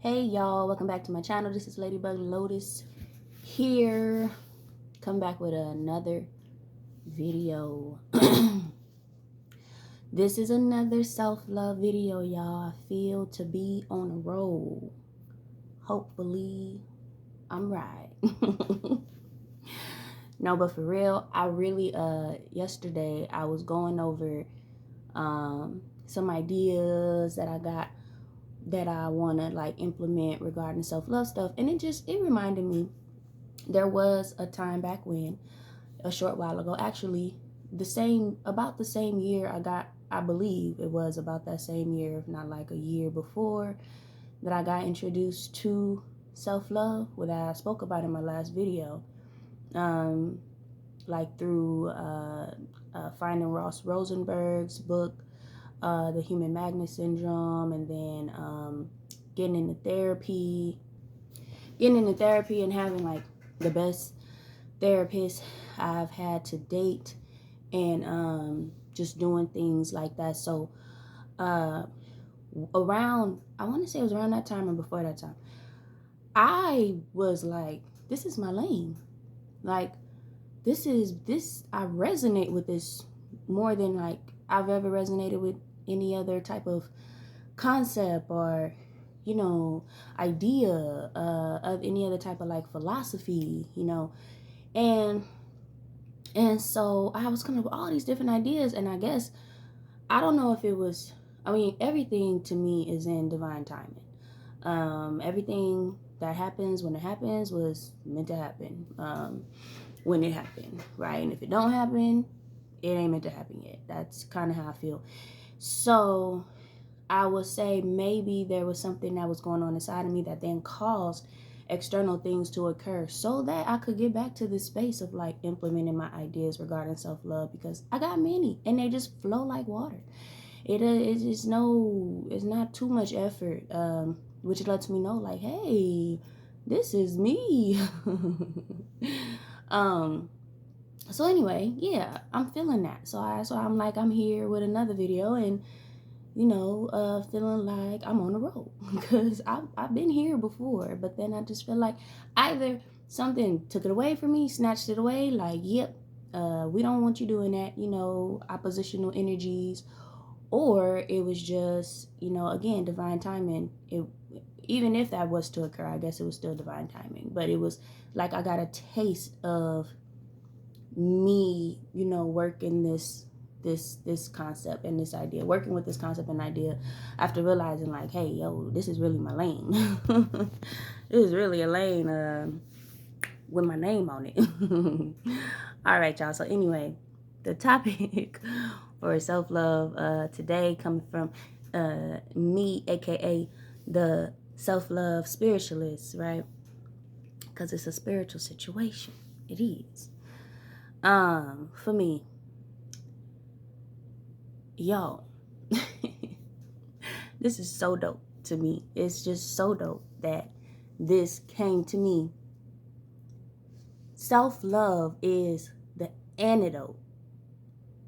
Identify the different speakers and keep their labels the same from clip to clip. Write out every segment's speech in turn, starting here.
Speaker 1: Hey y'all, welcome back to my channel. This is Ladybug Lotus here. Come back with another video. This is another self-love video, y'all. I feel to be on a roll. Hopefully I'm right. No, but for real, I really yesterday I was going over some ideas that I got that I want to like implement regarding self-love stuff, and it reminded me there was a time back when, a short while ago, actually about the same year I believe it was about that same year, if not like a year before, that I got introduced to self-love, what I spoke about in my last video, like through finding Ross Rosenberg's book, the Human Magnet Syndrome, and then getting into therapy and having like the best therapist I've had to date, and just doing things like that. So around, I want to say it was around that time or before that time, I was like, this is my lane. Like, I resonate with this more than like I've ever resonated with any other type of concept or idea of any other type of like philosophy, and so I was coming up with all these different ideas, and I guess I don't know if it was, I mean, everything to me is in divine timing. Everything that happens when it happens was meant to happen when it happened, right? And if it don't happen, it ain't meant to happen yet. That's kind of how I feel. So I would say maybe there was something that was going on inside of me that then caused external things to occur so that I could get back to this space of like implementing my ideas regarding self-love, because I got many and they just flow like water. It's not too much effort, which lets me know like, hey, this is me. So anyway, yeah, I'm feeling that. So I'm like, I'm here with another video, and feeling like I'm on the road because I've been here before, but then I just feel like either something took it away from me, snatched it away, like, yep, we don't want you doing that, oppositional energies, or it was just, again, divine timing. Even if that was to occur, I guess it was still divine timing, but it was like I got a taste of me, working this concept and this idea, working with this concept and idea, after realizing like, hey, yo, this is really my lane. This is really a lane with my name on it. All right, y'all. So anyway, the topic for self-love today, coming from me, aka the self-love spiritualist, right? Because it's a spiritual situation. It is. For me, yo, this is so dope to me. It's just so dope that this came to me. Self-love is the antidote,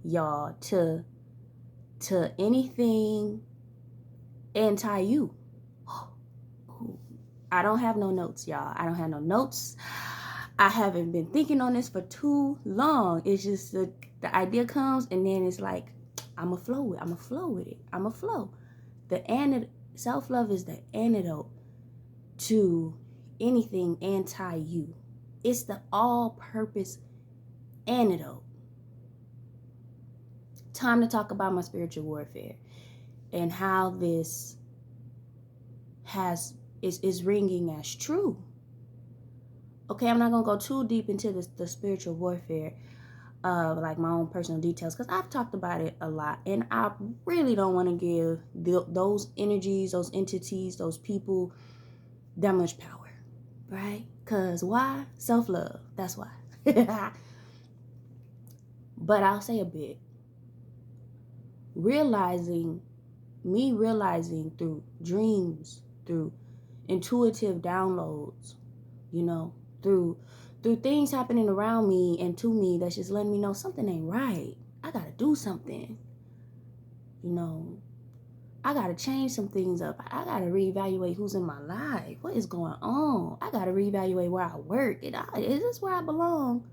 Speaker 1: y'all, to anything anti-you. I don't have no notes, y'all. I don't have no notes. I haven't been thinking on this for too long. It's just the idea comes, and then it's like, I'ma flow with it. I'ma flow. Self-love is the antidote to anything anti-you. It's the all-purpose antidote. Time to talk about my spiritual warfare and how this is ringing as true. Okay, I'm not gonna go too deep into the spiritual warfare, like my own personal details, because I've talked about it a lot, and I really don't want to give those energies, those entities, those people that much power, right? Because why? Self-love. That's why. But I'll say a bit. Realizing through dreams, through intuitive downloads, through things happening around me and to me, that's just letting me know something ain't right. I gotta do something. I got to change some things up. I got to reevaluate who's in my life. What is going on? I got to reevaluate where I work. Is this where I belong?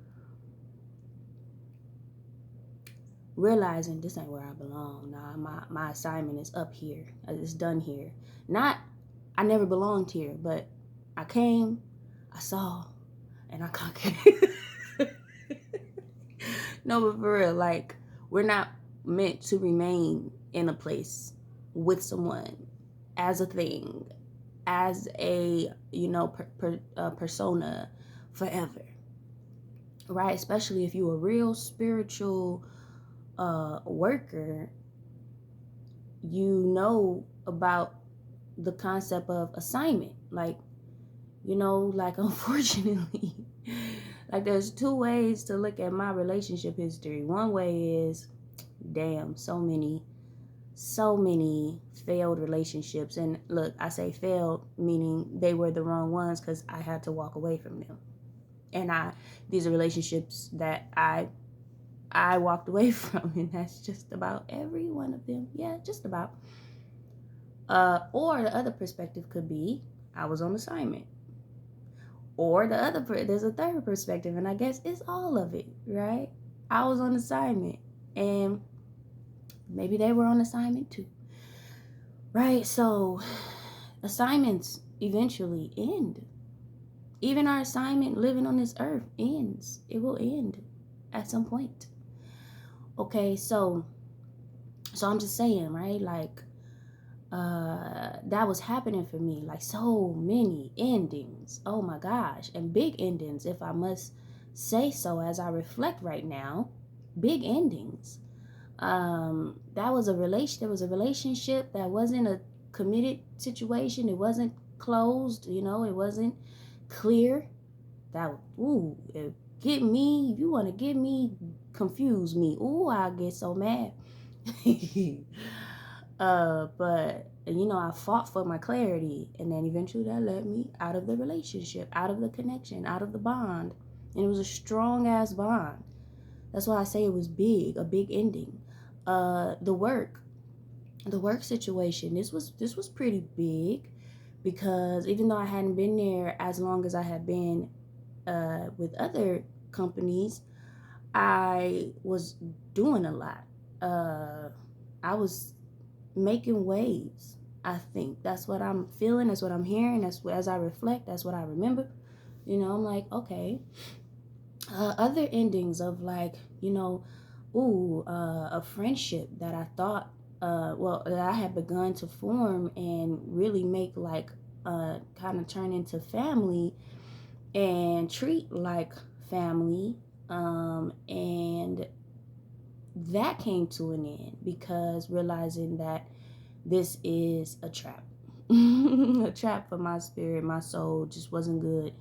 Speaker 1: Realizing this ain't where I belong. Nah, my assignment is up here. It's done here. Not, I never belonged here, but I came, I saw, and I conquered. No, but for real, like, we're not meant to remain in a place with someone as a thing, as a, persona forever, right? Especially if you're a real spiritual worker, you know about the concept of assignment. Like, unfortunately, like, there's two ways to look at my relationship history. One way is, damn, so many failed relationships. And look, I say failed meaning they were the wrong ones, because I had to walk away from them. And these are relationships that I walked away from, and that's just about every one of them. Yeah, just about. Or the other perspective could be, I was on assignment. Or there's a third perspective, and I guess it's all of it, right? I was on assignment, and maybe they were on assignment too, right? So assignments eventually end. Even our assignment living on this earth ends. It will end at some point. Okay, so I'm just saying, right? Like, that was happening for me. Like, so many endings. Oh my gosh. And big endings, if I must say so, as I reflect right now. Big endings. There was a relationship that wasn't a committed situation. It wasn't closed, it wasn't clear. If you want to get me, confuse me, I'll get so mad. But I fought for my clarity, and then eventually that led me out of the relationship, out of the connection, out of the bond. And it was a strong ass bond. That's why I say it was big, a big ending. The work situation, this was pretty big, because even though I hadn't been there as long as I had been with other companies, I was doing a lot. I was making waves. I think that's what I'm feeling. That's what I'm hearing. As I reflect, that's what I remember. I'm like, okay. Other endings of, like, a friendship that I thought, that I had begun to form and really make, like, kind of turn into family and treat like family. And that came to an end, because realizing that this is a trap. A trap for my spirit. My soul just wasn't good.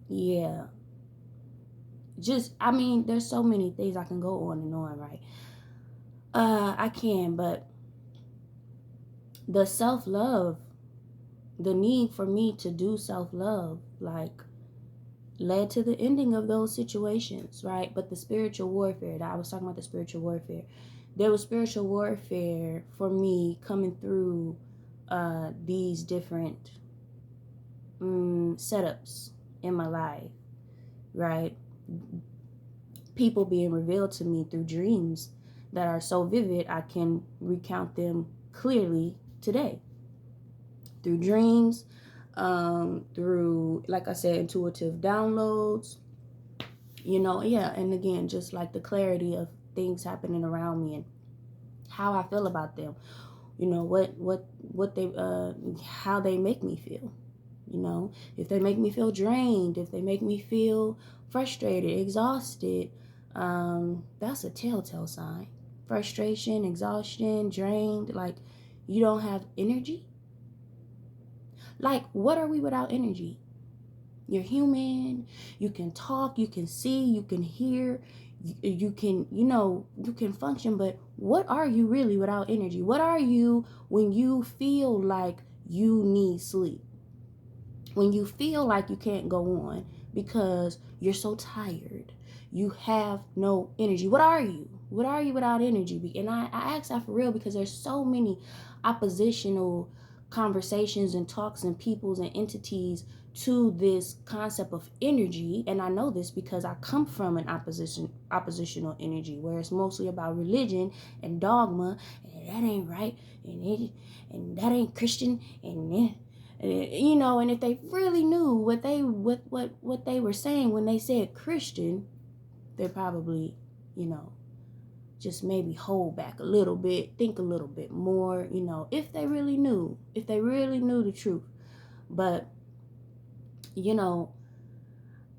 Speaker 1: Yeah. There's so many things I can go on and on, right? I can, but the self-love, the need for me to do self-love, like, led to the ending of those situations, right? But the spiritual warfare, I was talking about the spiritual warfare. There was spiritual warfare for me coming through these different setups in my life, right? People being revealed to me through dreams that are so vivid, I can recount them clearly today. Through dreams, through, like I said, intuitive downloads, and again, just like the clarity of things happening around me and how I feel about them, what they, how they make me feel, if they make me feel drained, if they make me feel frustrated, exhausted, that's a telltale sign. Frustration, exhaustion, drained, like, you don't have energy. Like, what are we without energy? You're human. You can talk, you can see, you can hear, you can, you can function, but what are you really without energy? What are you when you feel like you need sleep? When you feel like you can't go on because you're so tired, you have no energy. What are you? What are you without energy? And I ask that for real because there's so many oppositional conversations and talks and peoples and entities to this concept of energy. And I know this because I come from an oppositional energy where it's mostly about religion and dogma, and that ain't right, and that ain't Christian, and you know. And if they really knew what they were saying when they said Christian, they probably, you know, just maybe hold back a little bit, think a little bit more, you know, if they really knew the truth. But, you know,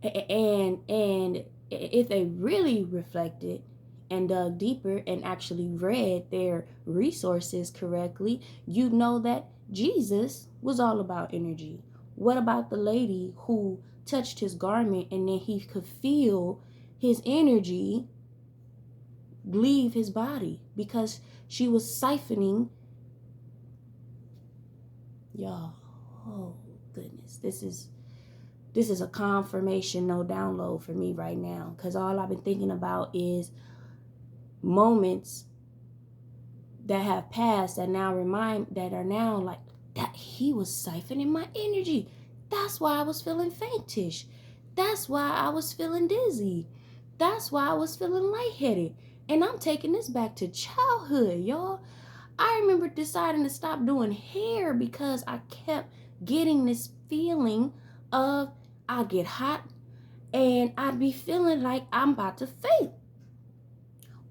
Speaker 1: and if they really reflected and dug deeper and actually read their resources correctly, you know that Jesus was all about energy. What about the lady who touched his garment and then he could feel his energy leave his body because she was siphoning? Y'all, oh goodness, this is a confirmation, no download for me right now, because all I've been thinking about is moments that have passed that are now like that he was siphoning my energy. That's why I was feeling faintish. That's why I was feeling dizzy. That's why I was feeling lightheaded. And I'm taking this back to childhood, y'all. I remember deciding to stop doing hair because I kept getting this feeling of I get hot and I'd be feeling like I'm about to faint.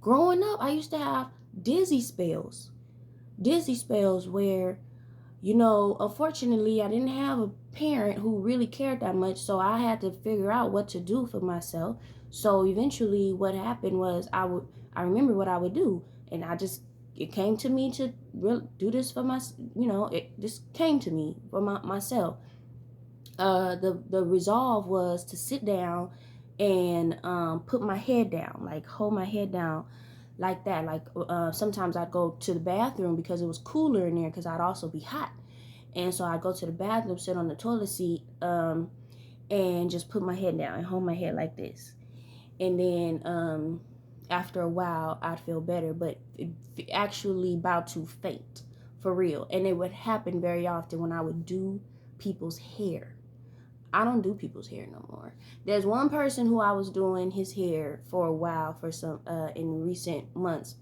Speaker 1: Growing up, I used to have dizzy spells where, you know, unfortunately, I didn't have a parent who really cared that much, so I had to figure out what to do for myself. So eventually what happened was I remember what I would do, and it came to me to really do this for my, you know, it just came to me for myself. The resolve was to sit down and put my head down, like hold my head down like that. Like sometimes I'd go to the bathroom because it was cooler in there because I'd also be hot. And so I'd go to the bathroom, sit on the toilet seat, and just put my head down and hold my head like this. And then after a while, I'd feel better, but actually about to faint for real. And it would happen very often when I would do people's hair. I don't do people's hair no more. There's one person who I was doing his hair for a while for some in recent months.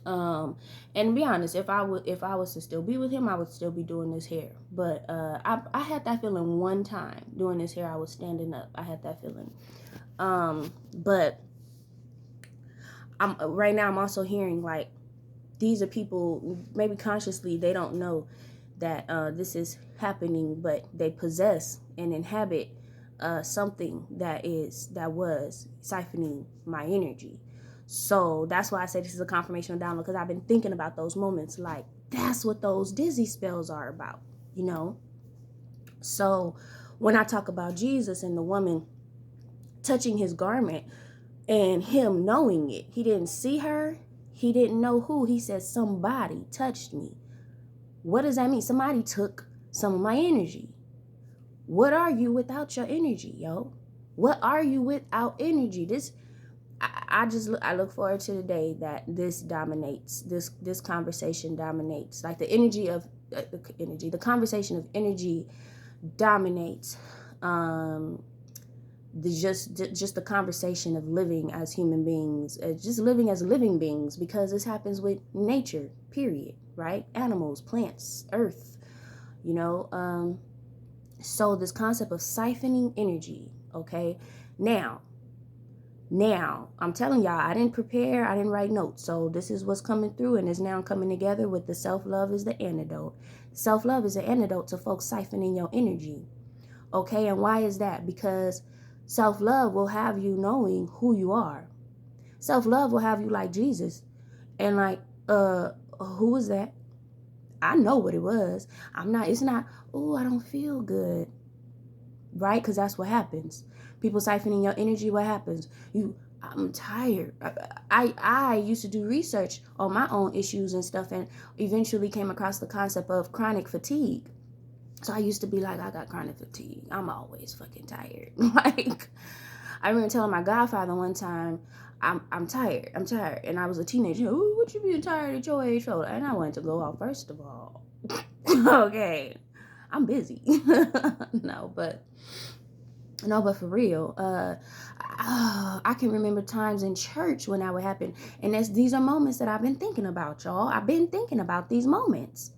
Speaker 1: And to be honest, if I was to still be with him, I would still be doing his hair. But I had that feeling one time doing his hair. I was standing up. I had that feeling. But right now I'm also hearing like these are people maybe consciously they don't know that this is happening, but they possess and inhabit something that was siphoning my energy. So that's why I say this is a confirmational download, because I've been thinking about those moments, like that's what those dizzy spells are about, you know. So when I talk about Jesus and the woman touching his garment and him knowing it, he didn't see her, he didn't know who, he said somebody touched me. What does that mean? Somebody took some of my energy. What are you without your energy, yo? What are you without energy? I look forward to the day that this dominates. This conversation dominates. Like the the conversation of energy dominates. Just the conversation of living as human beings, just living as living beings, because this happens with nature, period, right? Animals, plants, earth, you know. So this concept of siphoning energy, okay? Now, I'm telling y'all, I didn't prepare, I didn't write notes. So this is what's coming through and is now coming together with the self-love is the antidote. Self-love is the antidote to folks siphoning your energy, okay? And why is that? Because self-love will have you knowing who you are. Self-love will have you like Jesus. And like, who was that? I know what it was. It's not, oh, I don't feel good. Right? Because that's what happens. People siphoning your energy, what happens? I'm tired. I used to do research on my own issues and stuff, and eventually came across the concept of chronic fatigue. So I used to be like, I got chronic fatigue. I'm always fucking tired. Like, I remember telling my godfather one time, I'm tired. I'm tired. And I was a teenager. Ooh, what you being tired at your age for? And I wanted to go out first of all. Okay. I'm busy. No, but for real, I can remember times in church when that would happen. And these are moments that I've been thinking about, y'all. I've been thinking about these moments.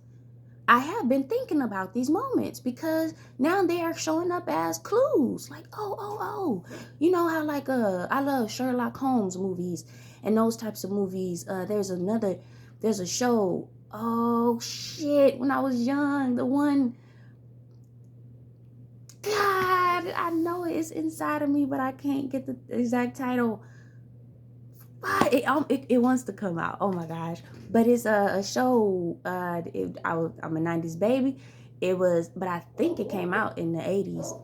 Speaker 1: I have been thinking about these moments because now they are showing up as clues. Like, oh. You know how I love Sherlock Holmes movies and those types of movies. There's a show. Oh shit, when I was young, the one, God, I know it's inside of me, but I can't get the exact title. But it wants to come out. Oh my gosh! But it's a show. I'm a '90s baby. But I think it came out in the '80s.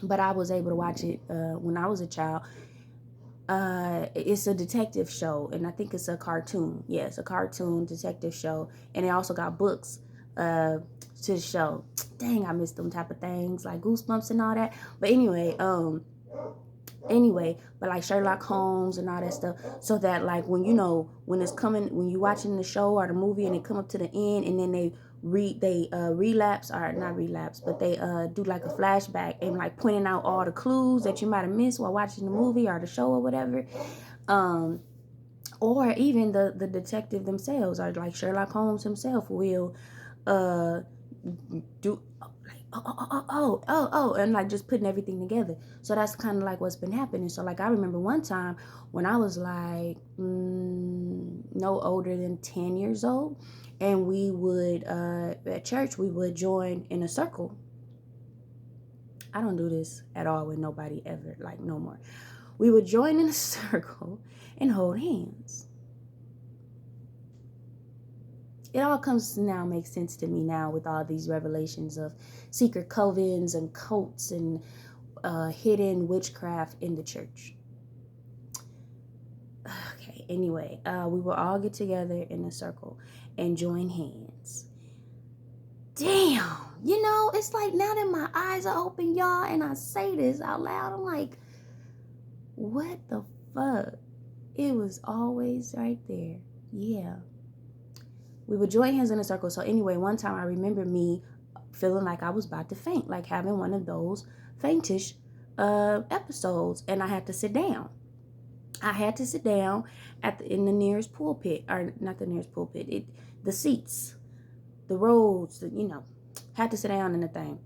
Speaker 1: But I was able to watch it when I was a child. It's a detective show, and I think it's a cartoon. Yeah, it's a cartoon detective show, and it also got books to the show. Dang, I missed them type of things like Goosebumps and all that. But anyway, but like Sherlock Holmes and all that stuff, so that like when you watching the show or the movie and they come up to the end and then they relapse, or not relapse, but they do like a flashback and like pointing out all the clues that you might have missed while watching the movie or the show or whatever, or even the detective themselves, or like Sherlock Holmes himself will do and like just putting everything together. So that's kind of like what's been happening. So like I remember one time when I was like no older than 10 years old, and we would at church we would join in a circle. I don't do this at all with nobody ever, like no more. We would join in a circle and hold hands. It all comes to now make sense to me now with all these revelations of secret covens and cults and hidden witchcraft in the church. Okay, anyway, we will all get together in a circle and join hands. Damn, it's like now that my eyes are open, y'all, and I say this out loud, I'm like, what the fuck? It was always right there. Yeah. We would join hands in a circle. So anyway, one time I remember me feeling like I was about to faint, like having one of those faintish episodes, and I had to sit down. I had to sit down in the nearest pulpit, or not the nearest pulpit, the seats, the roads, had to sit down in the thing.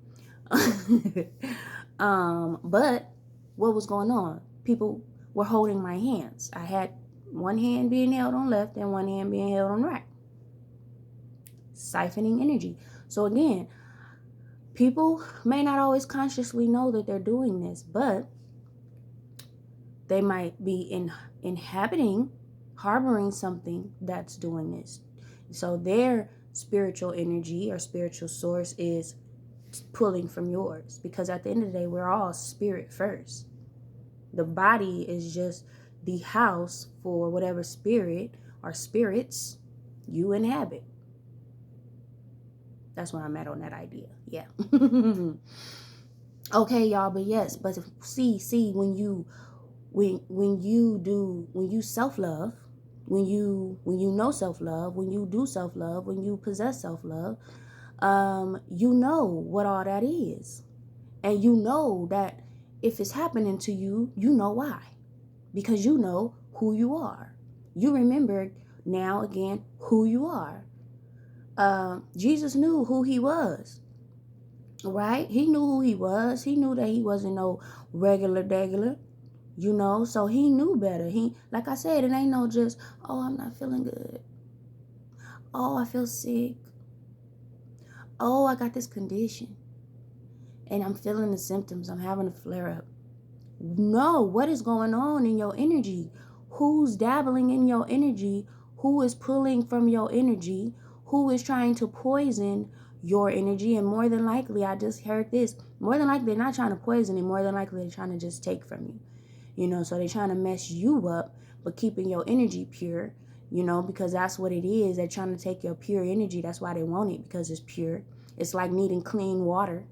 Speaker 1: But what was going on? People were holding my hands. I had one hand being held on left and one hand being held on right. Siphoning energy. So again, people may not always consciously know that they're doing this, but they might be harboring something that's doing this. So their spiritual energy or spiritual source is pulling from yours, because at the end of the day, we're all spirit first. The body is just the house for whatever spirit or spirits you inhabit. That's where I'm at on that idea. Yeah. Okay, y'all, but yes, but see, when you self-love, when you know self-love, when you do self-love, when you possess self-love, you know what all that is. And you know that if it's happening to you, you know why. Because you know who you are. You remember now again who you are. Jesus knew who he was, right? He knew who he was. He knew that he wasn't no regular, so he knew better. Like I said, it ain't no just, oh, I'm not feeling good. Oh, I feel sick. Oh, I got this condition and I'm feeling the symptoms. I'm having a flare up. No, what is going on in your energy? Who's dabbling in your energy? Who is pulling from your energy? Who is trying to poison your energy? And more than likely, I just heard this, more than likely they're not trying to poison it. More than likely they're trying to just take from you. So they're trying to mess you up, but keeping your energy pure, because that's what it is. They're trying to take your pure energy. That's why they want it, because it's pure. It's like needing clean water.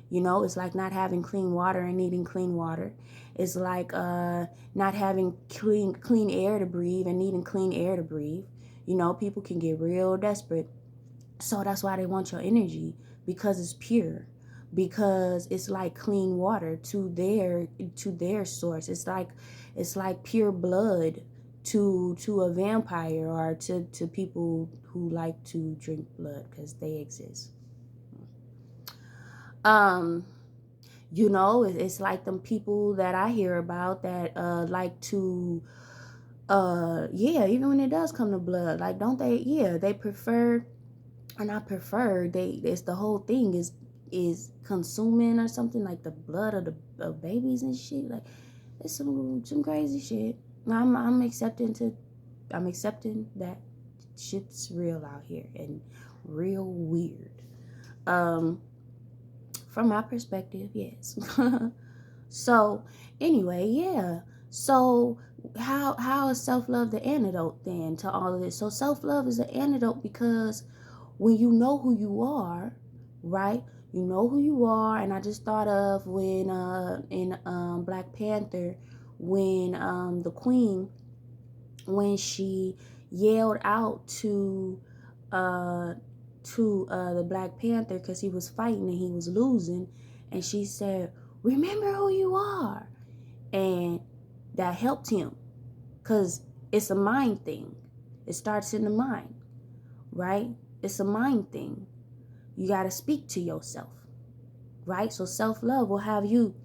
Speaker 1: You know, it's like not having clean water and needing clean water. It's like not having clean air to breathe and needing clean air to breathe. You know, people can get real desperate. So that's why they want your energy, because it's pure, because it's like clean water to their source. It's like pure blood to a vampire, or to people who like to drink blood, because they exist. Um, you know, it's like them people that I hear about that like to yeah, even when it does come to blood, like, don't they, yeah, they prefer, or not prefer, they, it's the whole thing is consuming or something, like the blood of babies and shit. Like, it's some crazy shit. I'm accepting that shit's real out here and real weird. Um, from my perspective, yes. So anyway, yeah. So how is self-love the antidote then to all of this? So self-love is the antidote because when you know who you are, right? You know who you are, and I just thought of when in Black Panther, when the Queen, when she yelled out uh the Black Panther, because he was fighting and he was losing, and she said, "Remember who you are," and that helped him, because it's a mind thing. It starts in the mind, right? It's a mind thing. You got to speak to yourself, right? So self-love will have you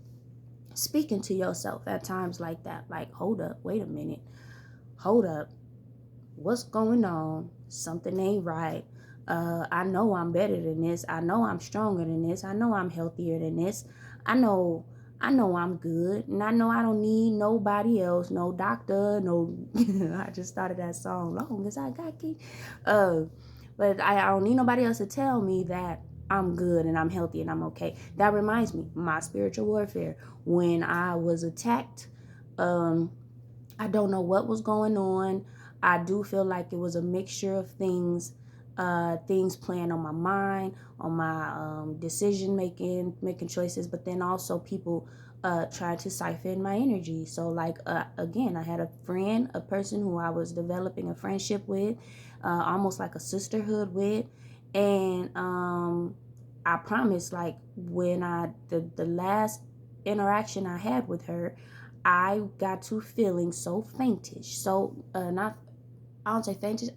Speaker 1: speaking to yourself at times like that. Like, hold up, wait a minute. Hold up. What's going on? Something ain't right. I know I'm better than this. I know I'm stronger than this. I know I'm healthier than this. I know I'm good, and I know I don't need nobody else, no doctor, no I just started that song, long as I got key. But I don't need nobody else to tell me that I'm good and I'm healthy and I'm okay. That reminds me, my spiritual warfare. When I was attacked, I don't know what was going on. I do feel like it was a mixture of things playing on my mind, on my decision making choices, but then also people trying to siphon my energy. So like again, I had a friend, a person who I was developing a friendship with, almost like a sisterhood with, and I promise, like, when the last interaction I had with her, I got to feeling so faintish, so not, I don't say faintish,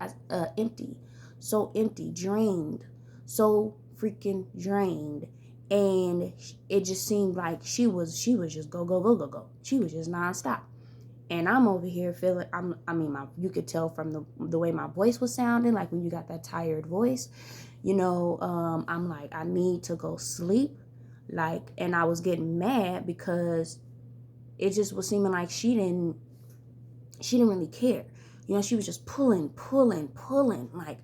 Speaker 1: empty, so empty, drained, so freaking drained, and it just seemed like she was just go go go go go. She was just nonstop, and I'm over here feeling, you could tell from the way my voice was sounding, like when you got that tired voice, you know. I'm like, I need to go sleep, like, and I was getting mad because it just was seeming like she didn't really care. You know, she was just pulling. Like,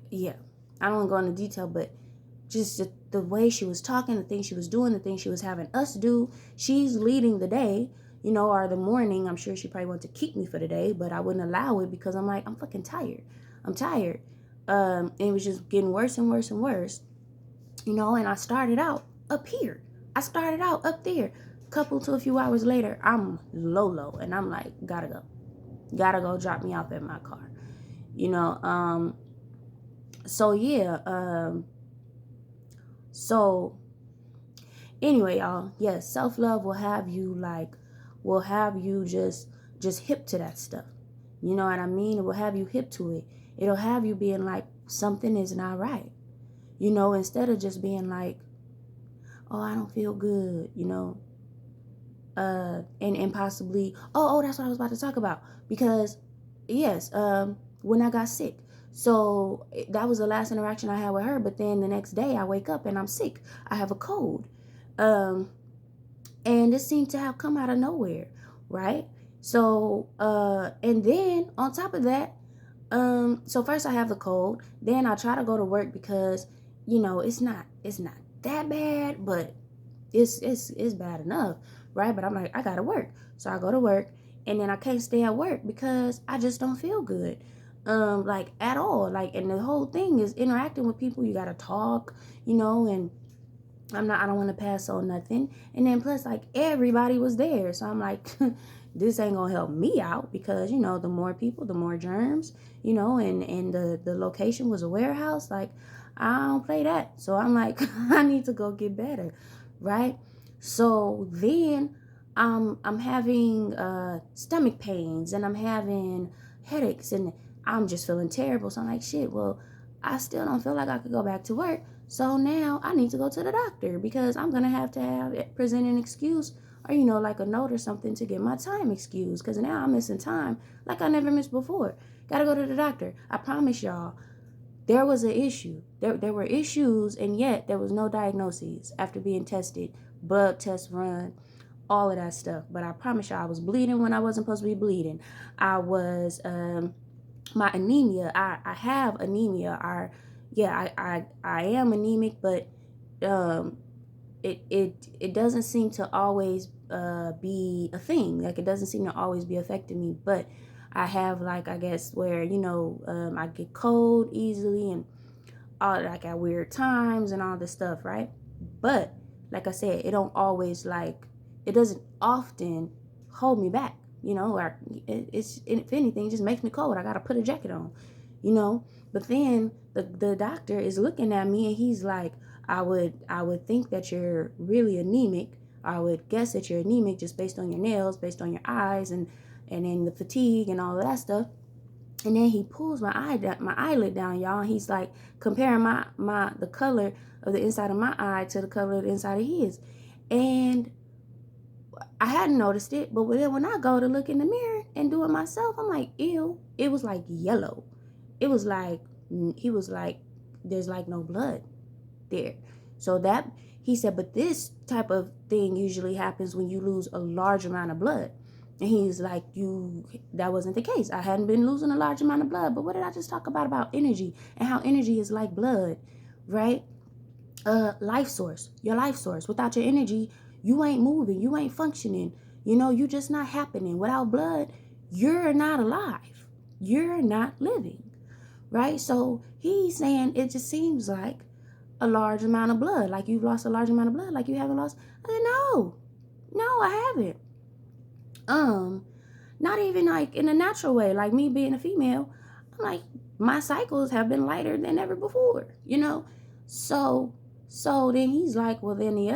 Speaker 1: yeah. I don't want to go into detail, but just the way she was talking, the things she was doing, the things she was having us do. She's leading the day, you know, or the morning. I'm sure she probably wanted to keep me for the day, but I wouldn't allow it because I'm like, I'm fucking tired. I'm tired. And it was just getting worse and worse and worse, you know, and I started out up here. I started out up there. Couple to a few hours later, I'm low, and I'm like, gotta go drop me off at my car, you know. So yeah, so anyway, y'all, yes, self-love will have you just hip to that stuff, you know what I mean? It will have you hip to it. It'll have you being like, something is not right, you know, instead of just being like, oh, I don't feel good, you know. And possibly, that's what I was about to talk about, because yes, when I got sick, so that was the last interaction I had with her, but then the next day I wake up and I'm sick. I have a cold, and it seemed to have come out of nowhere, right? So and then on top of that, so first I have the cold, then I try to go to work because, you know, it's not that bad, but it's bad enough, right? But I'm like, I gotta work, so I go to work, and then I can't stay at work because I just don't feel good, like, at all. Like, and the whole thing is interacting with people. You gotta talk, you know, and I don't want to pass on nothing. And then plus, like, everybody was there. So I'm like, this ain't gonna help me out, because, the more people, the more germs, and the location was a warehouse. Like, I don't play that. So I'm like, I need to go get better. Right. So then I'm having stomach pains, and I'm having headaches, and I'm just feeling terrible. So I'm like, shit, well, I still don't feel like I could go back to work. So now I need to go to the doctor, because I'm going to have present an excuse, or, like a note or something to get my time excused, because now I'm missing time like I never missed before. Got to go to the doctor. I promise y'all, there was an issue. There were issues, and yet there was no diagnoses after being tested, blood tests run, all of that stuff. But I promise y'all, I was bleeding when I wasn't supposed to be bleeding. I was, my anemia, I have anemia. I am anemic, but um, it doesn't seem to always be a thing. Like, it doesn't seem to always be affecting me. But I have, like, I guess, where I get cold easily, and all, like, at weird times and all this stuff, right? But like I said, it doesn't often hold me back, or it's, if anything, it just makes me cold. I gotta put a jacket on, but then the doctor is looking at me, and he's like, I would think that you're really anemic. I would guess that you're anemic just based on your nails, based on your eyes, and then the fatigue and all of that stuff. And then he pulls my eyelid down, y'all. And he's like comparing the color of the inside of my eye to the color of the inside of his. And I hadn't noticed it, but then when I go to look in the mirror and do it myself, I'm like, ew. It was like yellow. It was like, he was like, there's like no blood there. So that, he said, but this type of thing usually happens when you lose a large amount of blood. And he's like, that wasn't the case. I hadn't been losing a large amount of blood. But what did I just talk about energy, and how energy is like blood, right? Life source, your life source. Without your energy, you ain't moving, you ain't functioning. You just not happening. Without blood, you're not alive. You're not living, right? So he's saying it just seems like a large amount of blood, like you've lost a large amount of blood, like you haven't lost. I said, no, I haven't. Not even like in a natural way, like me being a female. I'm like, my cycles have been lighter than ever before, So then he's like, well, then the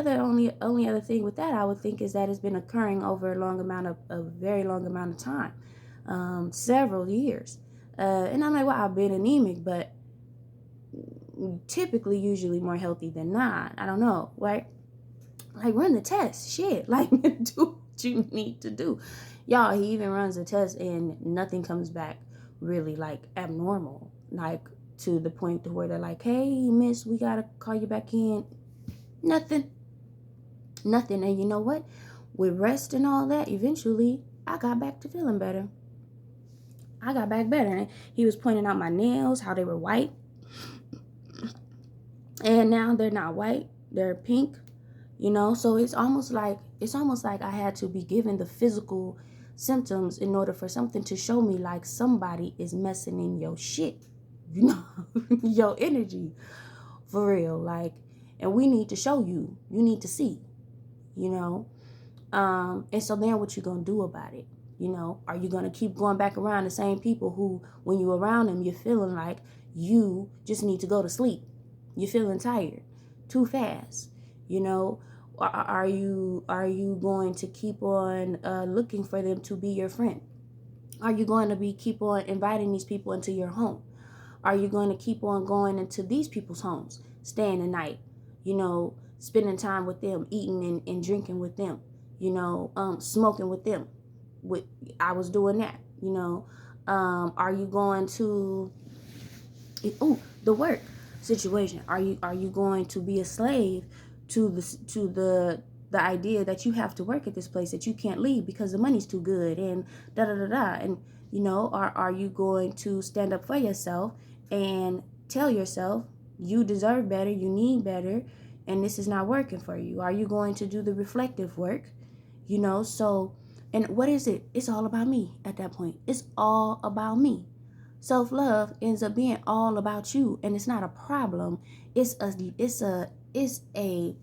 Speaker 1: only other thing with that, I would think, is that it's been occurring over a very long amount of time, several years. And I'm like, well, I've been anemic, but typically usually more healthy than not. I don't know, right? Like, run the test, shit. Like, do what you need to do. Y'all, he even runs a test and nothing comes back really, like, abnormal. Like, to the point to where they're like, hey, miss, we gotta call you back in. Nothing. And you know what? With rest and all that, eventually, I got back to feeling better. I got back better. And he was pointing out my nails, how they were white. And now they're not white. They're pink. So it's almost like I had to be given the physical symptoms in order for something to show me, like, somebody is messing in your shit, your energy, for real. Like, and we need to show you need to see, and so then what you gonna do about it? Are you gonna keep going back around the same people who, when you around them, you're feeling like you just need to go to sleep, you're feeling tired too fast, Are you going to keep on looking for them to be your friend? Are you going to keep on inviting these people into your home? Are you going to keep on going into these people's homes, staying the night, spending time with them, eating and drinking with them, smoking with them? I was doing that, Are you going to, the work situation? Are you going to be a slave to the idea that you have to work at this place, that you can't leave because the money's too good, and da da da da? And are you going to stand up for yourself and tell yourself you deserve better, you need better, and this is not working for you? Are you going to do the reflective work? So, and what is it? It's all about me at that point. It's all about me. Self-love ends up being all about you, and it's not a problem. It's a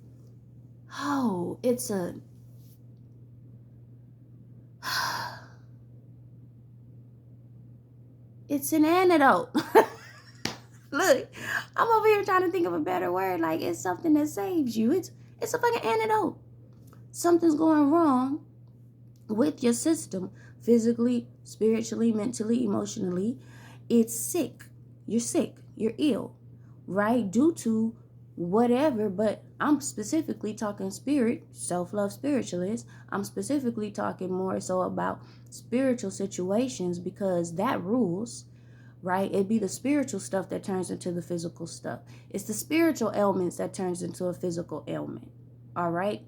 Speaker 1: Oh, it's it's an antidote. Look, I'm over here trying to think of a better word. Like, it's something that saves you. It's a fucking antidote. Something's going wrong with your system, physically, spiritually, mentally, emotionally. It's sick. You're sick. You're ill, right? Due to whatever, but I'm specifically talking spirit, self-love spiritualist. I'm specifically talking more so about spiritual situations because that rules, right? It'd be the spiritual stuff that turns into the physical stuff. It's the spiritual ailments that turns into a physical ailment. All right?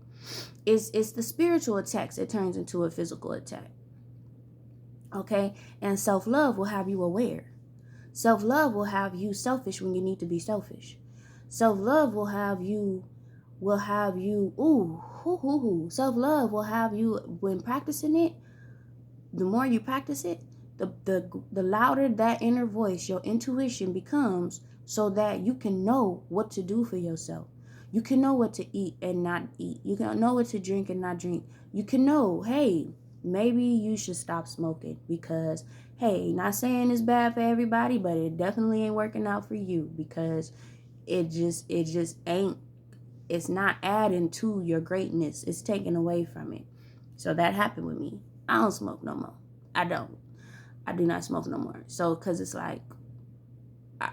Speaker 1: It's the spiritual attacks that turns into a physical attack. Okay? And self-love will have you aware. Self-love will have you selfish when you need to be selfish. Self-love will have you Self-love will have you, when practicing it, the more you practice it, the louder that inner voice, your intuition becomes, so that you can know what to do for yourself. You can know what to eat and not eat. You can know what to drink and not drink. You can know, hey, maybe you should stop smoking because, hey, not saying it's bad for everybody, but it definitely ain't working out for you because it just ain't, it's not adding to your greatness. It's taking away from it. So that happened with me. I don't smoke no more. I do not smoke no more. So, because it's like,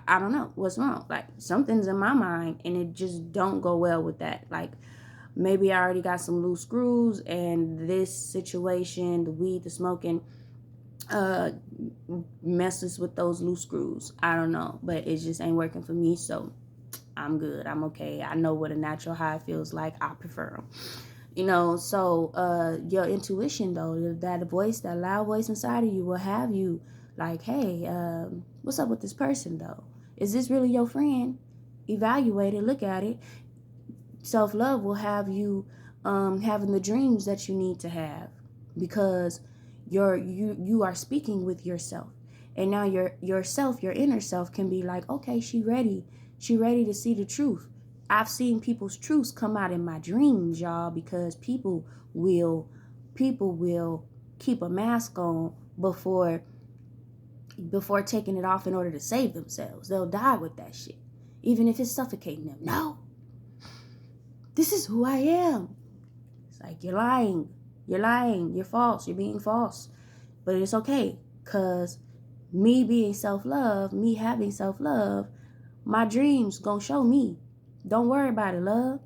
Speaker 1: I don't know what's wrong. Like, something's in my mind and it just don't go well with that. Like, maybe I already got some loose screws and this situation, the weed, the smoking, messes with those loose screws. I don't know, but it just ain't working for me. So I'm good. I'm okay. I know what a natural high feels like. I prefer them. So your intuition, though, that voice, that loud voice inside of you will have you like, hey, what's up with this person, though? Is this really your friend? Evaluate it, look at it. Self-love will have you having the dreams that you need to have because you are speaking with yourself. And now your inner self can be like, okay, she ready to see the truth. I've seen people's truths come out in my dreams, y'all, because people will keep a mask on before taking it off in order to save themselves. They'll die with that shit, even if it's suffocating them. No, this is who I am. It's like, you're lying, you're false, you're being false. But it's okay, because me being self-love, me having self-love, my dreams gonna show me. Don't worry about it, love.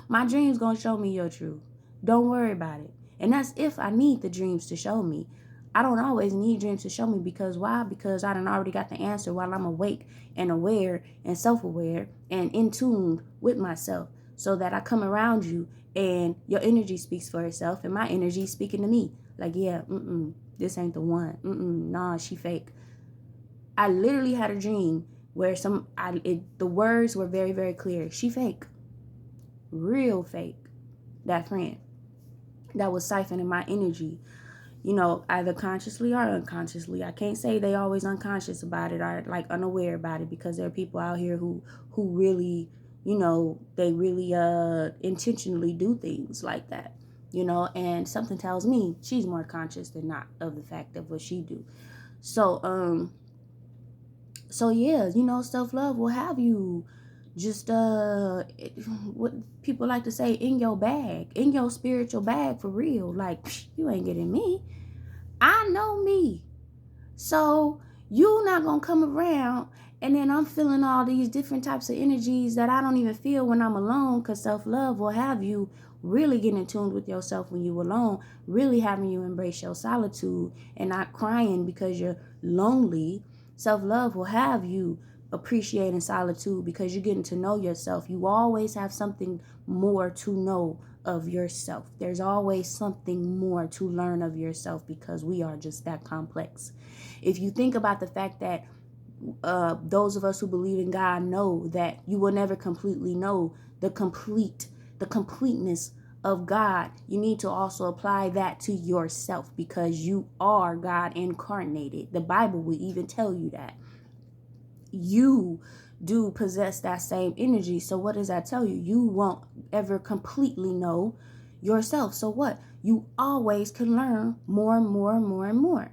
Speaker 1: My dreams gonna show me your truth. Don't worry about it. And that's if I need the dreams to show me. I don't always need dreams to show me, because why? Because I done already got the answer while I'm awake and aware and self-aware and in tune with myself, so that I come around you and your energy speaks for itself and my energy is speaking to me. Like, yeah, this ain't the one. Nah, she fake. I literally had a dream where the words were very, very clear. She fake. Real fake. That friend that was siphoning my energy, either consciously or unconsciously. I can't say they always unconscious about it or like unaware about it, because there are people out here who really, they really intentionally do things like that, and something tells me she's more conscious than not of the fact of what she do. So yeah, self-love will have you just what people like to say, in your bag, in your spiritual bag, for real. Like, you ain't getting me. I know me. So you not gonna come around and then I'm feeling all these different types of energies that I don't even feel when I'm alone, because self-love will have you really getting in tune with yourself when you're alone, really having you embrace your solitude and not crying because you're lonely. Self-love will have you appreciating solitude because you're getting to know yourself. You always have something more to know of yourself. There's always something more to learn of yourself, because we are just that complex. If you think about the fact that those of us who believe in God know that you will never completely know the completeness of God, you need to also apply that to yourself, because you are God incarnated. The Bible will even tell you that. You do possess that same energy. So what does that tell you? You won't ever completely know yourself. So what? You always can learn more and more and more and more,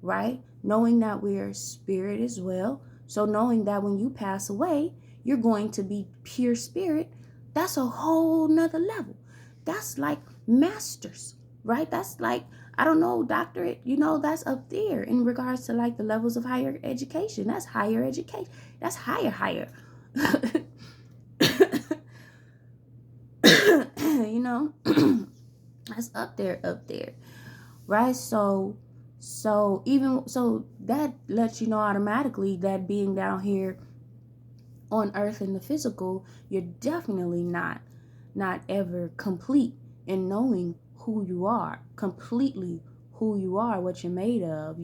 Speaker 1: right? Knowing that we're spirit as well. So knowing that when you pass away, you're going to be pure spirit. That's a whole nother level. That's like masters, right? That's like, I don't know, doctorate, that's up there in regards to like the levels of higher education. That's higher education. That's higher. That's up there. Right? So even so that lets you know automatically that being down here on earth in the physical, you're definitely not ever complete in knowing who you are, completely who you are, what you're made of,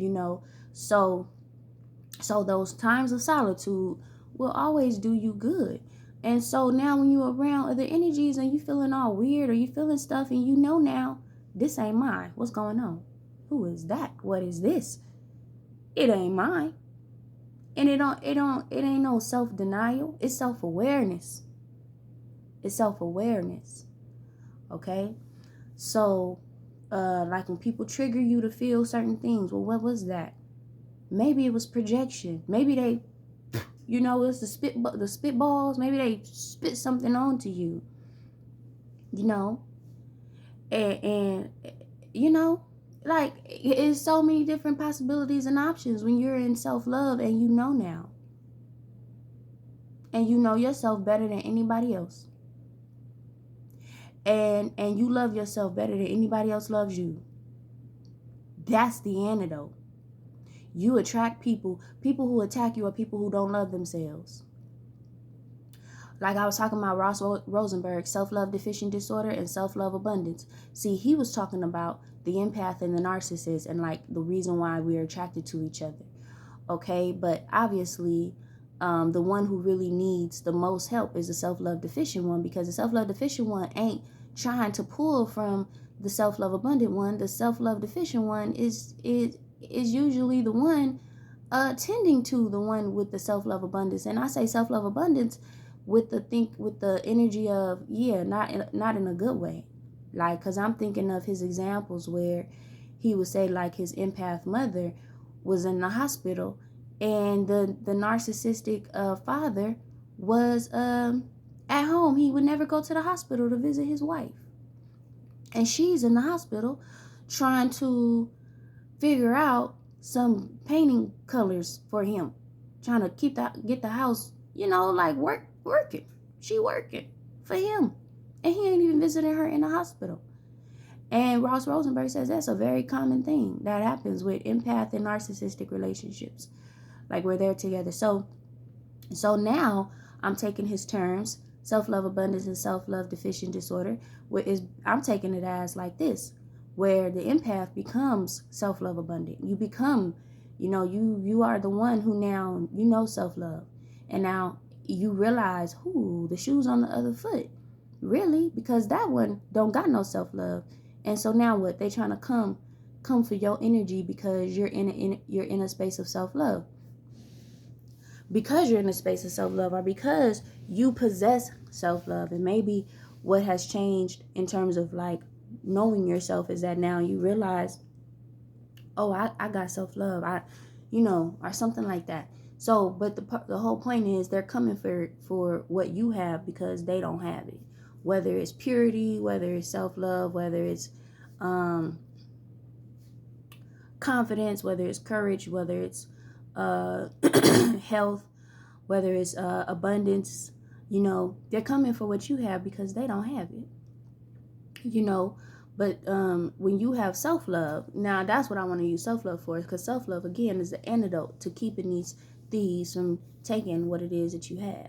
Speaker 1: So those times of solitude will always do you good. And so now when you're around other energies and you feeling all weird or you feeling stuff and now, this ain't mine. What's going on? Who is that? What is this? It ain't mine. And it ain't no self-denial. It's self-awareness. It's self-awareness. Okay? So, like when people trigger you to feel certain things, well, what was that? Maybe it was projection. Maybe they, it's the spitballs. Maybe they spit something onto you. And like it's so many different possibilities and options when you're in self-love and now. And you know yourself better than anybody else. And you love yourself better than anybody else loves you. That's the antidote. You attract people who attack you are people who don't love themselves. Like I was talking about Ross Rosenberg, self-love deficient disorder and self-love abundance. See, he was talking about the empath and the narcissist and like the reason why we're attracted to each other. Okay, but obviously the one who really needs the most help is the self-love deficient one, because the self-love deficient one ain't trying to pull from the self-love abundant one. The self-love deficient one is usually the one tending to the one with the self-love abundance. And I say self-love abundance with the energy of not in a good way, like, because I'm thinking of his examples where he would say like his empath mother was in the hospital and the narcissistic father was at home. He would never go to the hospital to visit his wife, and she's in the hospital trying to figure out some painting colors for him, trying to get the house, like working. She working for him, and he ain't even visiting her in the hospital. And Ross Rosenberg says that's a very common thing that happens with empath and narcissistic relationships, like where they're together. So now I'm taking his terms, self-love abundance and self-love deficient disorder, I'm taking it as like this, where the empath becomes self-love abundant. You become, you are the one who now, self-love. And now you realize, the shoe's on the other foot. Really? Because that one don't got no self-love. And so now what? They trying to come for your energy because you're in a space of self-love. Because you're in a space of self-love, or because you possess self-love. And maybe what has changed in terms of like knowing yourself is that now you realize, I got self-love, or something like that. So, but the whole point is they're coming for what you have because they don't have it. Whether it's purity, whether it's self-love, whether it's confidence, whether it's courage, whether it's health, whether it's abundance, they're coming for what you have because they don't have it. But when you have self-love, now that's what I want to use self-love for, because self-love, again, is the antidote to keeping these thieves from taking what it is that you have,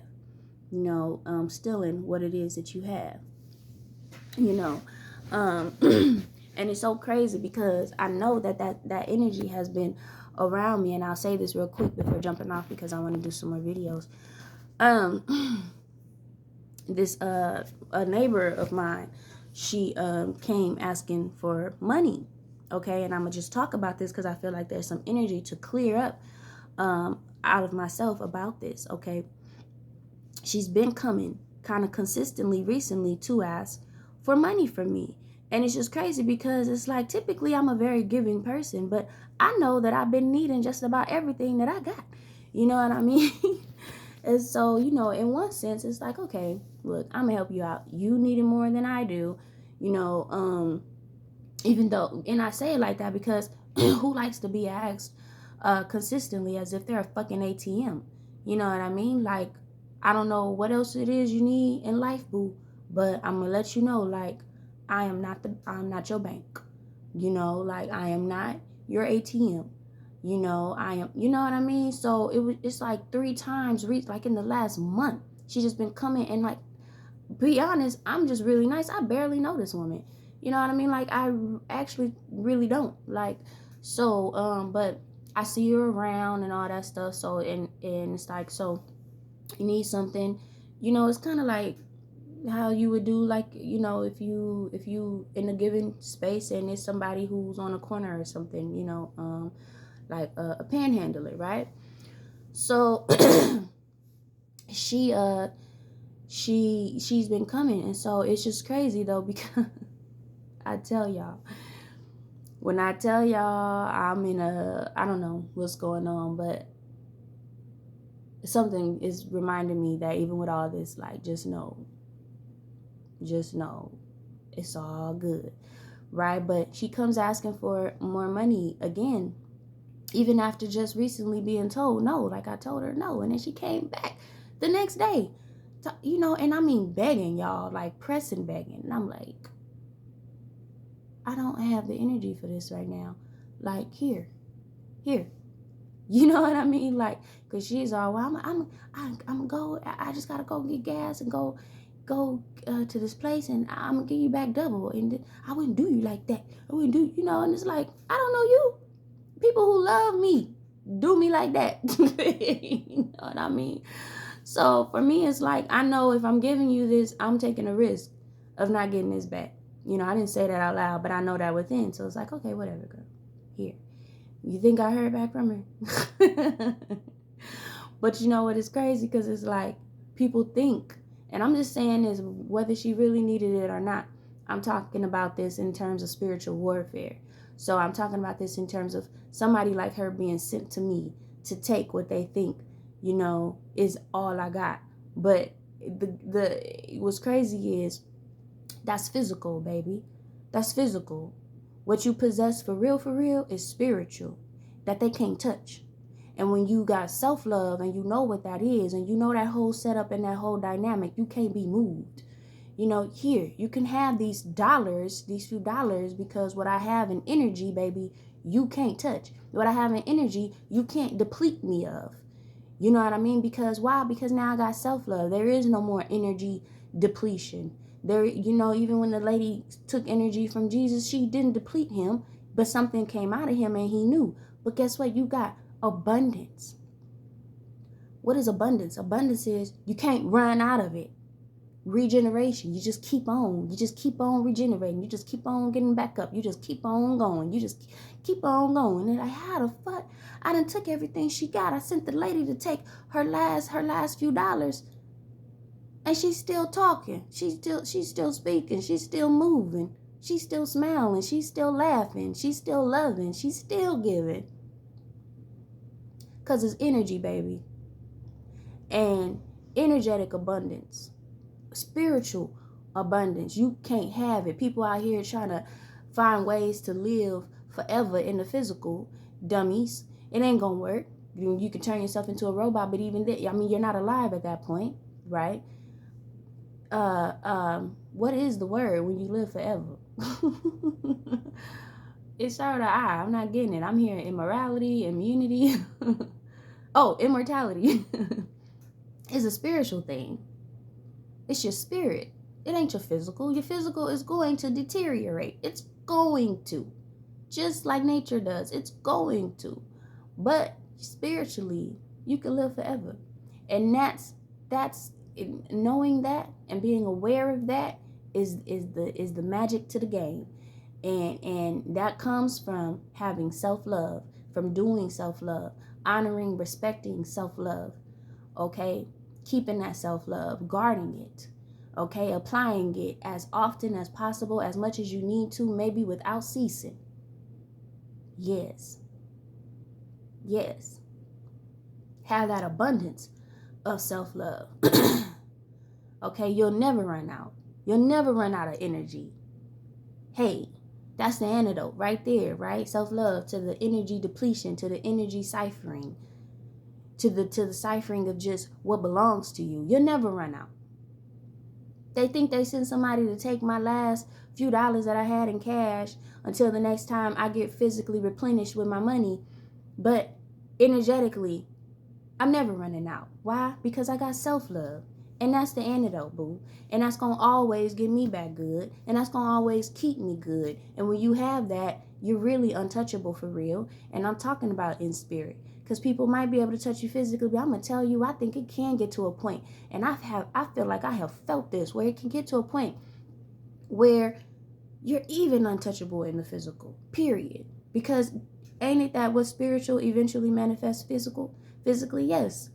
Speaker 1: stealing what it is that you have, and it's so crazy because I know that energy has been around me. And I'll say this real quick before jumping off because I want to do some more videos. This a neighbor of mine, she came asking for money. Okay, and I'm gonna just talk about this because I feel like there's some energy to clear up out of myself about this. Okay, she's been coming kind of consistently recently to ask for money from me. And it's just crazy because it's like, typically I'm a very giving person, but I know that I've been needing just about everything that I got. You know what I mean? And so, in one sense, it's like, okay, look, I'm gonna help you out. You need it more than I do, even though, and I say it like that because who likes to be asked consistently as if they're a fucking ATM? You know what I mean? Like, I don't know what else it is you need in life, boo, but I'm gonna let you know, like, I'm not your bank. Like, I am not your ATM. I am, you know what I mean? So it's like 3 times, like in the last month, she's just been coming and, like, be honest, I'm just really nice. I barely know this woman. You know what I mean? Like, I actually really don't. Like, so, but I see her around and all that stuff. So, and it's like, so you need something, it's kind of like how you would do, like, if you in a given space and it's somebody who's on a corner or something, like a panhandler, right? So she's been coming, and so it's just crazy though, because I tell y'all, when I tell y'all I'm in I don't know what's going on, but something is reminding me that even with all this, like, just know it's all good, right? But she comes asking for more money again, even after just recently being told no. Like, I told her no, and then she came back the next day, and I mean begging, y'all, like pressing, begging. And I'm like, I don't have the energy for this right now. Like, here. You know what I mean? Like, cause she's all, well, I'm go. I just gotta go get gas and go to this place, and I'm gonna give you back double. And I wouldn't do you like that. I wouldn't do, and it's like, I don't know you. People who love me do me like that. You know what I mean? So for me, it's like, I know if I'm giving you this, I'm taking a risk of not getting this back. I didn't say that out loud, but I know that within. So it's like, okay, whatever, girl. Here. You think I heard back from her? But you know what? It's crazy because it's like, people think, and I'm just saying this, whether she really needed it or not, I'm talking about this in terms of spiritual warfare. So I'm talking about this in terms of somebody like her being sent to me to take what they think, is all I got. But what's crazy is, that's physical, baby. That's physical. What you possess for real is spiritual, that they can't touch. And when you got self-love and you know what that is, and you know that whole setup and that whole dynamic, you can't be moved. Here, you can have these few dollars, because what I have in energy, baby, you can't touch. What I have in energy, you can't deplete me of. You know what I mean? Because why? Because now I got self-love. There is no more energy depletion. There, even when the lady took energy from Jesus, she didn't deplete him, but something came out of him and he knew. But guess what? You got abundance. What is abundance? Abundance is you can't run out of it. Regeneration. You just keep on. You just keep on regenerating. You just keep on getting back up. You just keep on going. You just keep on going. And like, how the fuck? I done took everything she got. I sent the lady to take her last few dollars. And she's still talking. She's still speaking. She's still moving. She's still smiling. She's still laughing. She's still loving. She's still giving. Because it's energy, baby. And energetic abundance. Spiritual abundance. You can't have it. People out here trying to find ways to live forever in the physical. Dummies. It ain't gonna work. You can turn yourself into a robot, but even that, I mean, you're not alive at that point, right? What is the word when you live forever? It's sort of I'm not getting it. I'm hearing immorality, immunity. Oh, immortality. It's a spiritual thing. It's your spirit. It ain't your physical. Your physical is going to deteriorate. It's going to. Just like nature does. It's going to. But spiritually, you can live forever. And that's knowing that and being aware of that is the magic to the game. And that comes from having self-love, from doing self-love, honoring, respecting self-love. Okay? keeping that self-love, guarding it, okay, applying it as often as possible, as much as you need to, maybe without ceasing. Yes. Yes. Have that abundance of self-love. Okay, you'll never run out. You'll never run out of energy. Hey, that's the antidote right there, right? Self-love to the energy depletion, to the energy ciphering, to the ciphering of just what belongs to you. You'll never run out. They think they send somebody to take my last few dollars that I had in cash until the next time I get physically replenished with my money. But energetically, I'm never running out. Why? Because I got self-love. And that's the antidote, boo. And that's going to always get me back good. And that's going to always keep me good. And when you have that, you're really untouchable for real. And I'm talking about in spirit. Because people might be able to touch you physically, but I'm going to tell you, I think it can get to a point. And I feel like I have felt this, where it can get to a point where you're even untouchable in the physical, period. Because ain't it that what spiritual eventually manifests physically? Yes.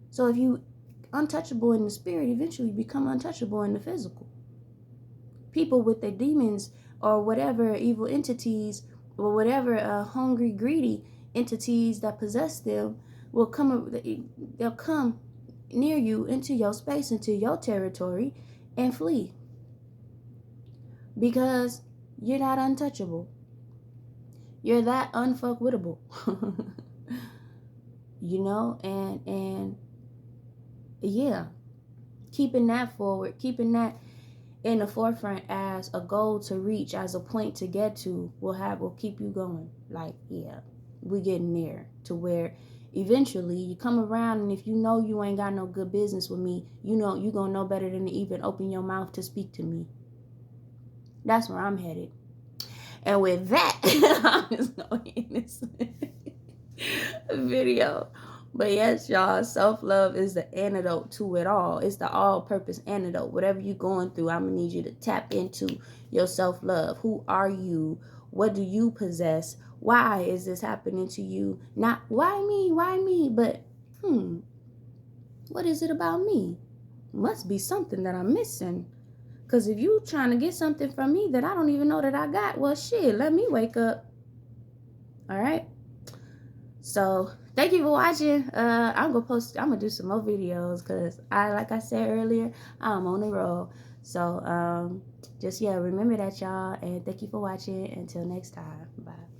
Speaker 1: So if you untouchable in the spirit, eventually become untouchable in the physical. People with their demons or whatever evil entities or whatever hungry, greedy entities that possess them will come. They'll come near you, into your space, into your territory, and flee, because you're not untouchable. You're that unfuckwittable. You know, and yeah, keeping that forward, keeping that in the forefront as a goal to reach, as a point to get to, will keep you going. Like, yeah, we getting there to where eventually you come around, and if you know you ain't got no good business with me, you know you gonna know better than to even open your mouth to speak to me. That's where I'm headed. And with that, I'm just gonna end this video. But yes, y'all, self-love is the antidote to it all. It's the all-purpose antidote. Whatever you're going through, I'm going to need you to tap into your self-love. Who are you? What do you possess? Why is this happening to you? Not, why me? But, what is it about me? Must be something that I'm missing. Because if you trying to get something from me that I don't even know that I got, well, shit, let me wake up. All right? So thank you for watching. I'm gonna do some more videos, because like I said earlier, I'm on the roll. So just remember that, y'all, and thank you for watching. Until next time, bye.